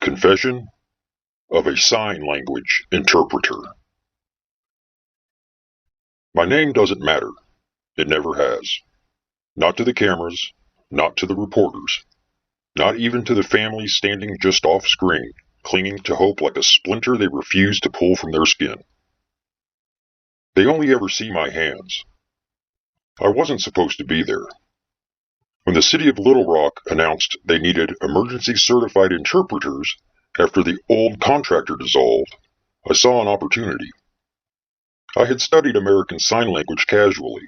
Confession of a Sign Language Interpreter. My name doesn't matter. It never has. Not to the cameras, not to the reporters, not even to the families standing just off screen, clinging to hope like a splinter they refuse to pull from their skin. They only ever see my hands. I wasn't supposed to be there. When the city of Little Rock announced they needed emergency certified interpreters after the old contractor dissolved, I saw an opportunity. I had studied American Sign Language casually,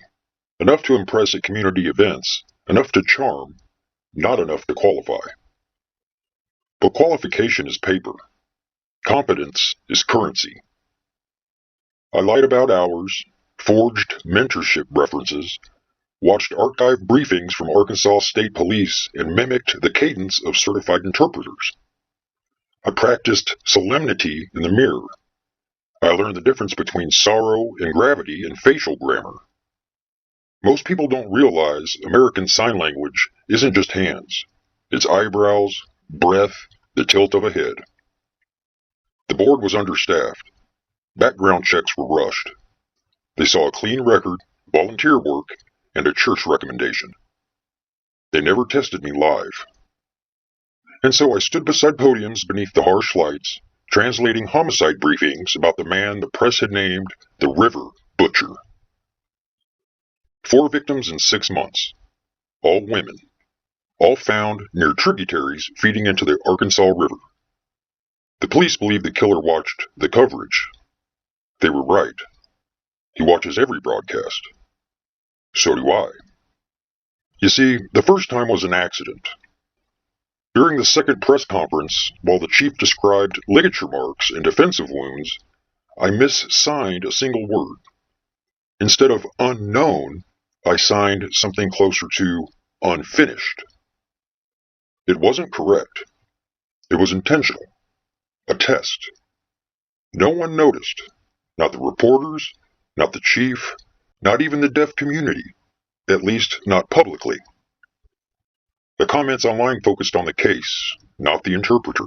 enough to impress at community events, enough to charm, not enough to qualify. But qualification is paper. Competence is currency. I lied about hours, forged mentorship references, watched archived briefings from Arkansas State Police, and mimicked the cadence of certified interpreters. I practiced solemnity in the mirror. I learned the difference between sorrow and gravity in facial grammar. Most people don't realize American Sign Language isn't just hands. It's eyebrows, breath, the tilt of a head. The board was understaffed. Background checks were rushed. They saw a clean record, volunteer work, and a church recommendation. They never tested me live. And so I stood beside podiums beneath the harsh lights, translating homicide briefings about the man the press had named the River Butcher. 4 victims in 6 months. All women. All found near tributaries feeding into the Arkansas River. The police believe the killer watched the coverage. They were right. He watches every broadcast. So do I. You see, the first time was an accident. During the second press conference, while the chief described ligature marks and defensive wounds, I missigned a single word. Instead of unknown, I signed something closer to unfinished. It wasn't correct. It was intentional. A test. No one noticed. Not the reporters, not the chief, not even the deaf community. At least, not publicly. The comments online focused on the case, not the interpreter.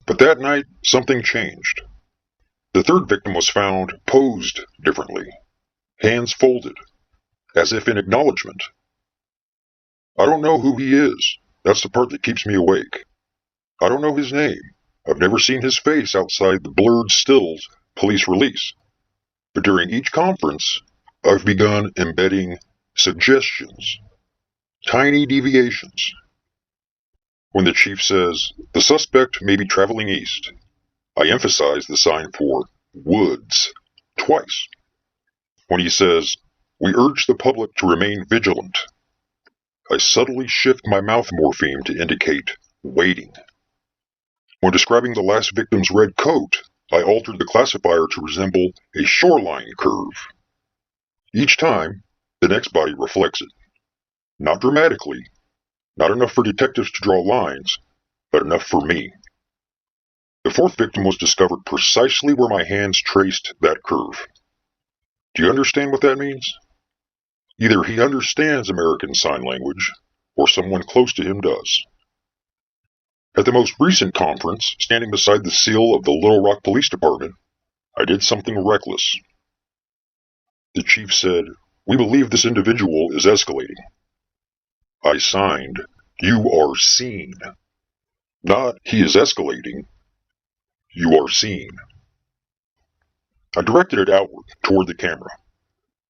But that night, something changed. The third victim was found posed differently, hands folded, as if in acknowledgement. I don't know who he is. That's the part that keeps me awake. I don't know his name. I've never seen his face outside the blurred stills police release. But during each conference, I've begun embedding suggestions. Tiny deviations. When the chief says, the suspect may be traveling east, I emphasize the sign for woods twice. When he says, we urge the public to remain vigilant, I subtly shift my mouth morpheme to indicate waiting. When describing the last victim's red coat, I altered the classifier to resemble a shoreline curve. Each time, the next body reflects it. Not dramatically, not enough for detectives to draw lines, but enough for me. The fourth victim was discovered precisely where my hands traced that curve. Do you understand what that means? Either he understands American Sign Language, or someone close to him does. At the most recent conference, standing beside the seal of the Little Rock Police Department, I did something reckless. The chief said, we believe this individual is escalating. I signed, you are seen. Not, he is escalating. You are seen. I directed it outward, toward the camera.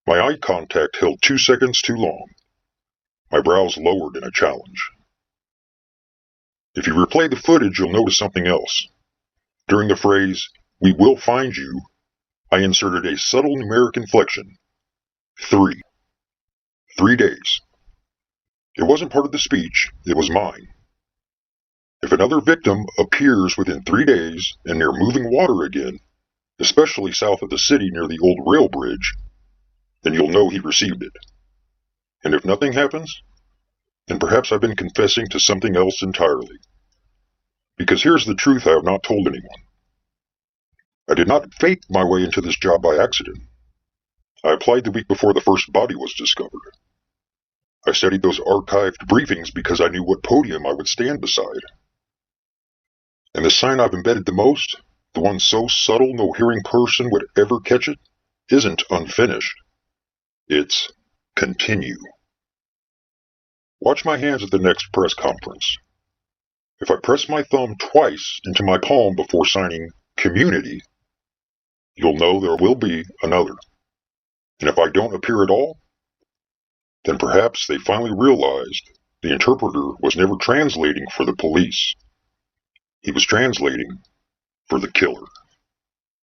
My eye contact held 2 seconds too long. My brows lowered in a challenge. If you replay the footage, you'll notice something else. During the phrase, we will find you, I inserted a subtle numeric inflection. 3. 3 days. It wasn't part of the speech, it was mine. If another victim appears within 3 days and near moving water again, especially south of the city near the old rail bridge, then you'll know he received it. And if nothing happens, then perhaps I've been confessing to something else entirely. Because here's the truth I have not told anyone. I did not fake my way into this job by accident. I applied the week before the first body was discovered. I studied those archived briefings because I knew what podium I would stand beside. And the sign I've embedded the most, the one so subtle no hearing person would ever catch it, isn't unfinished. It's continue. Watch my hands at the next press conference. If I press my thumb twice into my palm before signing community, you'll know there will be another. And if I don't appear at all, then perhaps they finally realized the interpreter was never translating for the police. He was translating for the killer.